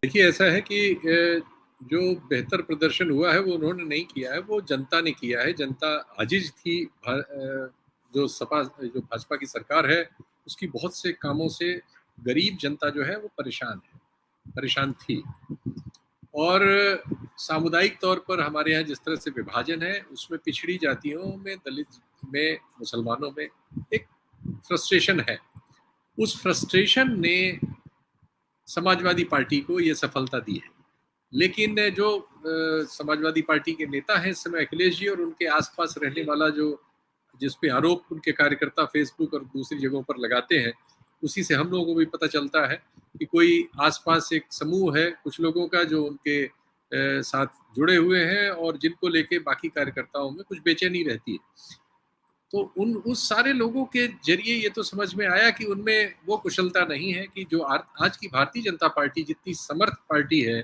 देखिए, ऐसा है कि जो बेहतर प्रदर्शन हुआ है वो उन्होंने नहीं किया है, वो जनता ने किया है। जनता आजिज़ थी। जो भाजपा की सरकार है, उसकी बहुत से कामों से गरीब जनता जो है वो परेशान थी। और सामुदायिक तौर पर हमारे यहाँ जिस तरह से विभाजन है, उसमें पिछड़ी जातियों में, दलित में, मुसलमानों में एक फ्रस्ट्रेशन है। उस फ्रस्ट्रेशन ने समाजवादी पार्टी को ये सफलता दी है। लेकिन जो समाजवादी पार्टी के नेता हैं इस समय, अखिलेश जी, और उनके आसपास रहने वाला जो जिस पे आरोप उनके कार्यकर्ता फेसबुक और दूसरी जगहों पर लगाते हैं, उसी से हम लोगों को भी पता चलता है कि कोई आसपास एक समूह है कुछ लोगों का जो उनके साथ जुड़े हुए हैं और जिनको लेके बाकी कार्यकर्ताओं में कुछ बेचैनी रहती है। तो उस सारे लोगों के जरिए ये तो समझ में आया कि उनमें वो कुशलता नहीं है कि जो आज की भारतीय जनता पार्टी जितनी समर्थ पार्टी है,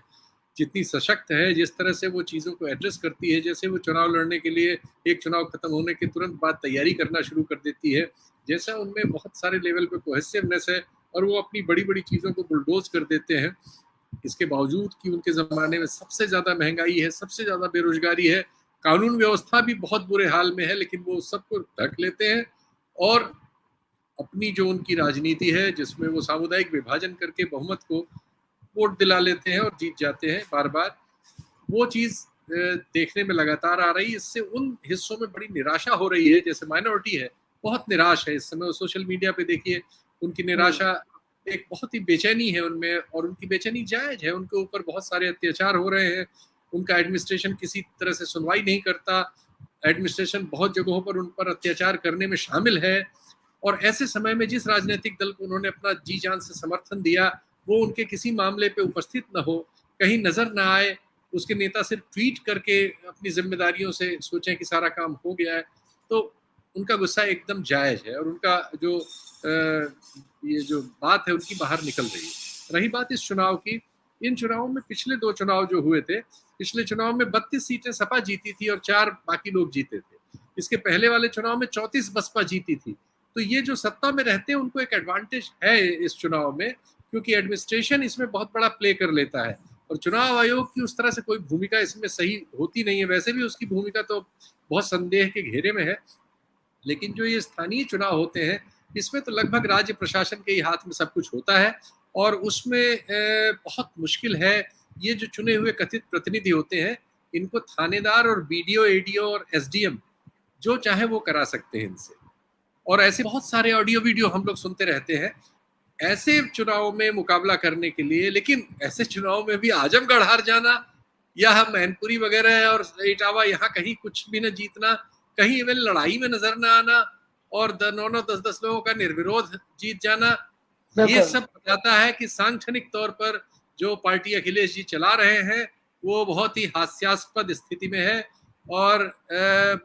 जितनी सशक्त है, जिस तरह से वो चीज़ों को एड्रेस करती है, जैसे वो चुनाव लड़ने के लिए एक चुनाव खत्म होने के तुरंत बाद तैयारी करना शुरू कर देती है, जैसा उनमें बहुत सारे लेवल पे कोहेसिवनेस है और वो अपनी बड़ी-बड़ी चीज़ों को बुलडोज़ कर देते हैं। इसके बावजूद कि उनके ज़माने में सबसे ज़्यादा महँगाई है, सबसे ज़्यादा बेरोज़गारी है, कानून व्यवस्था भी बहुत बुरे हाल में है, लेकिन वो सबको ढक लेते हैं और अपनी जो उनकी राजनीति है, जिसमें वो सामुदायिक विभाजन करके बहुमत को वोट दिला लेते हैं और जीत जाते हैं बार-बार, वो चीज़ देखने में लगातार आ रही है। इससे उन हिस्सों में बड़ी निराशा हो रही है, जैसे माइनॉरिटी है, बहुत निराश है इस समय। सोशल मीडिया पे देखिए, उनकी निराशा, एक बहुत ही बेचैनी है उनमें, और उनकी बेचैनी जायज़ है। उनके ऊपर बहुत सारे अत्याचार हो रहे हैं, उनका एडमिनिस्ट्रेशन किसी तरह से सुनवाई नहीं करता, एडमिनिस्ट्रेशन बहुत जगहों पर उन पर अत्याचार करने में शामिल है। और ऐसे समय में जिस राजनीतिक दल को उन्होंने अपना जी जान से समर्थन दिया, वो उनके किसी मामले पे उपस्थित न हो, कहीं नज़र ना आए, उसके नेता सिर्फ ट्वीट करके अपनी जिम्मेदारियों से सोचें कि सारा काम हो गया है, तो उनका गुस्सा एकदम जायज़ है और उनका जो ये जो बात है उनकी बाहर निकल रही है। रही बात इस चुनाव की, इन चुनावों में पिछले 2 चुनाव जो हुए थे, पिछले चुनाव में 32 सीटें सपा जीती थी और 4 बाकी लोग जीते थे। इसके पहले वाले चुनाव में 34 बसपा जीती थी। तो ये जो सत्ता में रहते हैं उनको एक एडवांटेज है इस चुनाव में, क्योंकि एडमिनिस्ट्रेशन इसमें बहुत बड़ा प्ले कर लेता है और चुनाव आयोग की उस तरह से कोई भूमिका इसमें सही होती नहीं है। वैसे भी उसकी भूमिका तो बहुत संदेह के घेरे में है, लेकिन जो ये स्थानीय चुनाव होते हैं, इसमें तो लगभग राज्य प्रशासन के ही हाथ में सब कुछ होता है और उसमें बहुत मुश्किल है। ये जो चुने हुए कथित प्रतिनिधि होते हैं, इनको थानेदार और बीडीओ, एडीओ और एसडीएम जो चाहे वो करा सकते हैं इनसे। और ऐसे बहुत सारे ऑडियो वीडियो हम लोग सुनते रहते हैं ऐसे चुनाव में मुकाबला करने के लिए। लेकिन ऐसे चुनाव में भी आजमगढ़ हार जाना या हम मैनपुरी वगैरह और इटावा यहाँ कहीं कुछ भी न जीतना, कहीं इवन लड़ाई में नजर न आना और 9-9, 10-10 लोगों का निर्विरोध जीत जाना, ये सब बताता है कि सांगठनिक तौर पर जो पार्टी अखिलेश जी चला रहे हैं वो बहुत ही हास्यास्पद स्थिति में है और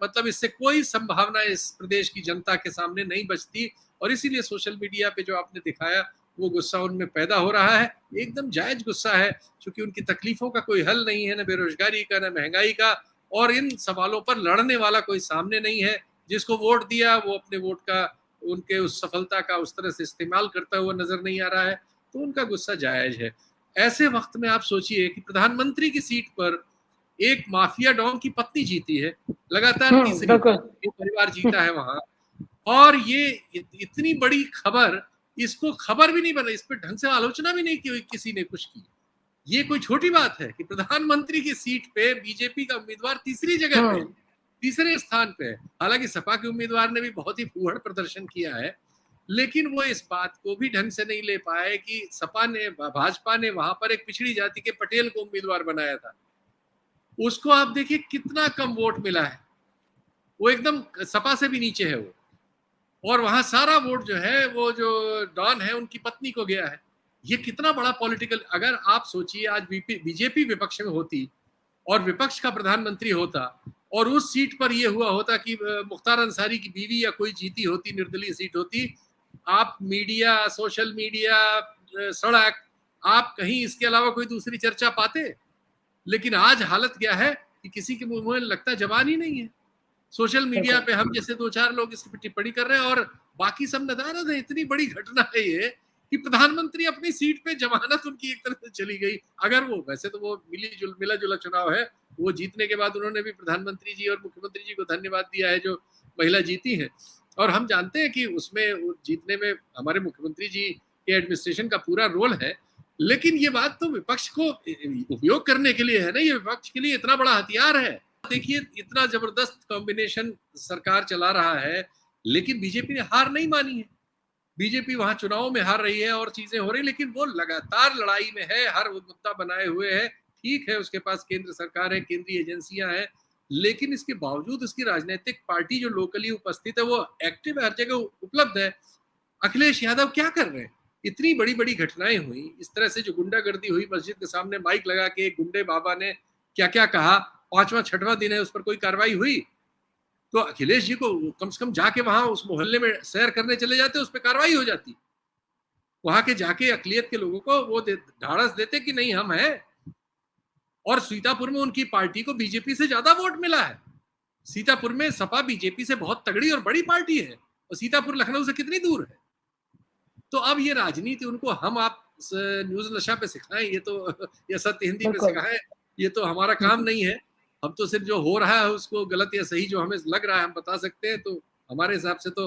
मतलब इससे कोई संभावना इस प्रदेश की जनता के सामने नहीं बचती। और इसीलिए सोशल मीडिया पे जो आपने दिखाया वो गुस्सा उनमें पैदा हो रहा है, एकदम जायज गुस्सा है, क्योंकि उनकी तकलीफों का कोई हल नहीं है, न बेरोजगारी का, न महंगाई का, और इन सवालों पर लड़ने वाला कोई सामने नहीं है। जिसको वोट दिया वो अपने वोट का, उनके उस सफलता का उस तरह से इस्तेमाल करता हुआ नजर नहीं आ रहा है, तो उनका गुस्सा जायज है। ऐसे वक्त में आप सोचिए कि प्रधानमंत्री की सीट पर एक माफिया डॉन की पत्नी जीती है, लगातार तीसरी परिवार जीता है वहां, और ये इतनी बड़ी खबर, इसको खबर भी नहीं बना, इस पर ढंग से आलोचना भी नहीं की किसी ने कुछ की। ये कोई छोटी बात है कि प्रधानमंत्री की सीट पे बीजेपी का उम्मीदवार तीसरी जगह पे, तीसरे स्थान पे है। हालांकि सपा के उम्मीदवार ने भी बहुत ही फूहड़ प्रदर्शन किया है, लेकिन वो इस बात को भी ढंग से नहीं ले पाए कि भाजपा ने वहां पर एक पिछड़ी जाति के पटेल को उम्मीदवार बनाया था, उसको आप देखिए कितना कम वोट मिला है, वो एकदम सपा से भी नीचे है वो, और वहां सारा वोट जो है वो जो डॉन है उनकी पत्नी को गया है। ये कितना बड़ा पॉलिटिकल, अगर आप सोचिए आज बीजेपी विपक्ष में होती और विपक्ष का प्रधानमंत्री होता और उस सीट पर यह हुआ होता कि मुख्तार अंसारी की बीवी या कोई जीती होती, निर्दलीय सीट होती, आप मीडिया, सोशल मीडिया, सड़क, आप कहीं इसके अलावा कोई दूसरी चर्चा पाते। लेकिन आज हालत क्या है कि किसी के मुंह में लगता जबान ही नहीं है। सोशल मीडिया पे हम जैसे 2-4 लोग इस पर टिप्पणी कर रहे हैं और बाकी सब नदारद है। इतनी बड़ी घटना है ये कि प्रधानमंत्री अपनी सीट पे जमानत उनकी एक तरह से चली गई। अगर वो वैसे तो वो मिला जुला चुनाव है, वो जीतने के बाद उन्होंने भी प्रधानमंत्री जी और मुख्यमंत्री जी को धन्यवाद दिया है जो महिला जीती है, और हम जानते हैं कि उसमें जीतने में हमारे मुख्यमंत्री जी के एडमिनिस्ट्रेशन का पूरा रोल है। लेकिन ये बात तो विपक्ष को उपयोग करने के लिए है ना, ये विपक्ष के लिए इतना बड़ा हथियार है। देखिए इतना जबरदस्त कॉम्बिनेशन सरकार चला रहा है, लेकिन बीजेपी ने हार नहीं मानी है। बीजेपी वहां चुनाव में हार रही है और चीजें हो रही, लेकिन वो लगातार लड़ाई में है, हर मुद्दा बनाए हुए है। ठीक है, उसके पास केंद्र सरकार है, केंद्रीय एजेंसियां हैं, लेकिन इसके बावजूद उसकी राजनीतिक पार्टी जो लोकली उपस्थित है वो एक्टिव हर जगह उपलब्ध है। अखिलेश यादव क्या कर रहे हैं? इतनी बड़ी बड़ी घटनाएं हुई, इस तरह से जो गुंडागर्दी हुई, मस्जिद के सामने माइक लगा के गुंडे बाबा ने क्या क्या कहा, 5वां 6वां दिन है, उस पर कोई कार्रवाई हुई? तो अखिलेश जी को कम से कम जाके वहां उस मोहल्ले में सैर करने चले जाते, उस पर कार्रवाई हो जाती। वहां के जाके अकलियत के लोगों को वो ढाढ़स देते कि नहीं हम हैं। और सीतापुर में उनकी पार्टी को बीजेपी से ज्यादा वोट मिला है। सीतापुर में सपा बीजेपी से बहुत तगड़ी और बड़ी पार्टी है, और सीतापुर लखनऊ से कितनी दूर है। तो अब ये राजनीति उनको हम आप न्यूज नशा पे सिखाएं, ये तो या सत्य हिंदी पे सिखाएं, ये तो हमारा काम नहीं है। हम तो सिर्फ जो हो रहा है उसको गलत या सही जो हमें लग रहा है हम बता सकते हैं। तो हमारे हिसाब से तो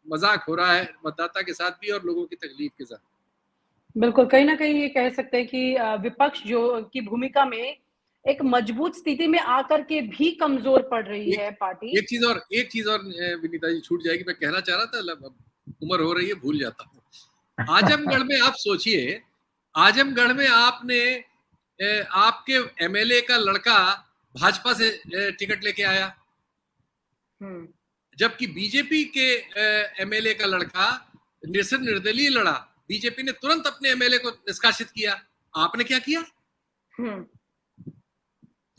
मजाक हो रहा है मतदाता के साथ भी और लोगों की तकलीफ के साथ। बिल्कुल, कहीं ना कहीं ये कह सकते हैं कि विपक्ष जो की भूमिका में एक मजबूत स्थिति में आकर के भी कमजोर पड़ रही है पार्टी। एक चीज और विनीता जी छूट जाएगी, मैं कहना चाह रहा था, उम्र हो रही है भूल जाता हूँ। आजमगढ़ में आप सोचिए, आजमगढ़ में आपने आपके एमएलए का लड़का भाजपा से टिकट लेके आया, जबकि बीजेपी के एमएलए का लड़का निर्दलीय लड़ा, बीजेपी ने तुरंत अपने एमएलए को निष्कासित किया। आपने क्या किया?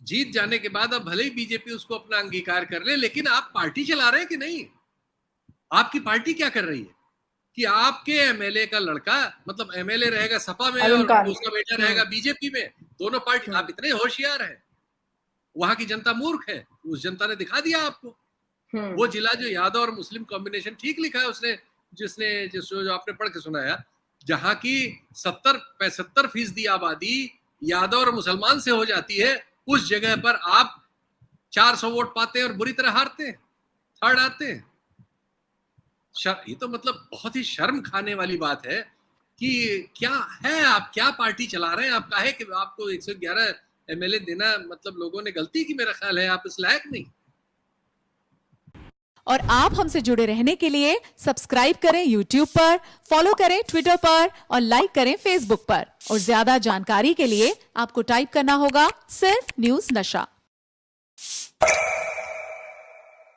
जीत जाने के बाद अब भले ही बीजेपी उसको अपना अंगीकार कर ले, लेकिन आप पार्टी चला रहे हैं कि नहीं? आपकी पार्टी क्या कर रही है कि आपके एमएलए का लड़का, मतलब एमएलए रहेगा सपा में और उसका बेटा रहेगा बीजेपी में, दोनों पार्टी। आप इतने होशियार हैं, वहां की जनता मूर्ख है, उस जनता ने दिखा दिया आपको। वो जिला जो यादव और मुस्लिम कॉम्बिनेशन ठीक लिखा है उसने, जो आपने पढ़ के सुनाया, जहां की 70-75% आबादी यादव और मुसलमान से हो जाती है, उस जगह पर आप 400 वोट पाते हैं और बुरी तरह हारते हैं, थर्ड आते हैं। ये तो मतलब बहुत ही शर्म खाने वाली बात है कि क्या है, आप क्या पार्टी चला रहे हैं? आप काहे कि आपको 111 एमएलए देना, मतलब लोगों ने गलती की, मेरा ख्याल है आप इस लायक नहीं। और आप हमसे जुड़े रहने के लिए सब्सक्राइब करें YouTube पर, फॉलो करें Twitter पर और लाइक करें Facebook पर। और ज्यादा जानकारी के लिए आपको टाइप करना होगा सिर्फ न्यूज नशा।